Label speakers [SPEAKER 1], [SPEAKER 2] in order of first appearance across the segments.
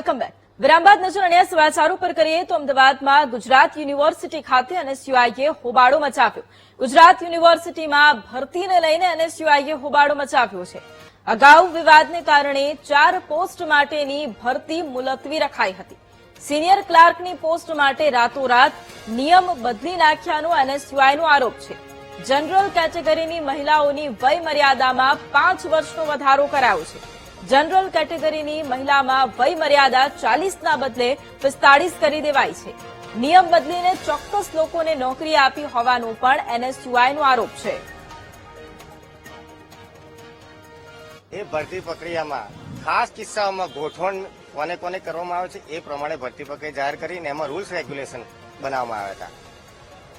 [SPEAKER 1] Welcome back. વિરામ બાદ નજર અન્ય સમાચારો પર કરીએ તો અમદાવાદમાં ગુજરાત યુનિવર્સિટી ખાતે એનએસયુઆઈએ હોબાળો મચાવ્યો। ગુજરાત યુનિવર્સિટીમાં ભરતીને લઈને એનએસયુઆઈએ હોબાળો મચાવ્યો છે। અગાઉ વિવાદને કારણે 4 પોસ્ટ માટેની ભરતી મુલતવી રખાઈ હતી। સિનિયર ક્લાર્કની પોસ્ટ માટે રાતોરાત નિયમ બદલી નાખ્યાનો એનએસયુઆઈનો આરોપ છે। જનરલ કેટેગરીની મહિલાઓની વય મર્યાદામાં 5 વર્ષનો વધારો કરાયો છે। जनरल केटेगरी महिला में वय मर्यादा 40 बदले 45 कर देवाई है। नियम बदलीने चौक्कस लोकोने नौकरी आपी होवानो पण एनएसयूआई नो आरोप है।
[SPEAKER 2] ए भर्ती प्रक्रिया में खास किस्सा में गोठवण कोने कोने करवामां आवे छे ए प्रमाणे भर्ती प्रक्रिया जाहिर करीने एमां रूल्स रेग्युलेशन बनाववामां आव्या हता।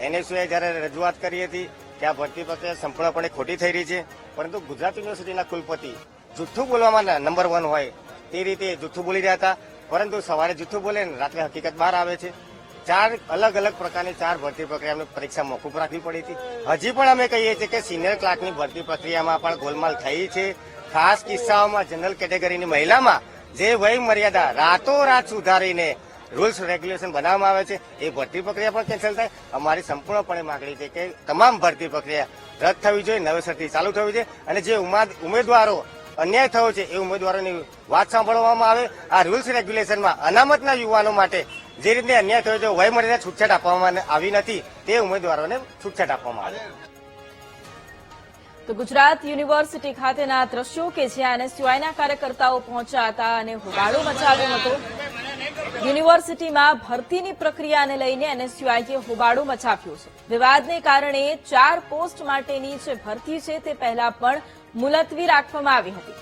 [SPEAKER 2] एनएसयूआई ज्यारे रजूआत करी हती के आ भर्ती प्रक्रिया संपूर्णपणे खोटी थई रही छे, परंतु गुजरात यूनिवर्सिटीना कुलपति जूठू बोलवामां नंबर 1 होय ते रीते जूठू बोली रह्या हता, परंतु सवारे जूठू बोले रात्रे हकीकत बहार आवे छे। 4 अलग अलग प्रकारनी 4 भर्ती प्रक्रियानी परीक्षा मोकूफ राखवी पड़ी थी। हजी पण अमे कहीए छीए के सीनियर क्लार्कनी भर्ती प्रक्रियामां पण गोलमाल थई छे। खास किस्साओमां जनरल केटेगरीनी महिलामां जे वय मर्यादा रातोरात सुधारीने रूल्स रेग्युलेशन बनाववामां आवे छे ए भर्ती प्रक्रिया पण केन्सल थाय। अमारी संपूर्णपणे मागणी छे के तमाम भर्ती प्रक्रिया रद थवी जोईए, नवेसरथी चालू थवी जोईए अने जे उमेदवारो अन्याय थयो छे ए उमेदवारोनी वात सांभळवामां आवे। आ रूल्स रेग्युलेशनमां अनामतना युवानो माटे जे रीते अन्याय थयो छे वय मर्यादा छूटछाट आपवामां आवी नथी ते उमेदवारोने छूटछाट आपवामां आवे।
[SPEAKER 1] तो गुजरात यूनिवर्सिटी खातेना दृश्यो के ज्यां एनएसयूआईना कार्यकर्ताओ पहोंच्या हता अने होबाळो मचाव्यो हतो। यूनिवर्सिटीमां भरतीनी प्रक्रियाने लईने एनएसयूआईए होबाळो मचाव्यो छे। विवादने कारणे 4 पोस्ट माटेनी जे भरती छे ते पहेला पण मुलतवी राखवामां आवी हती।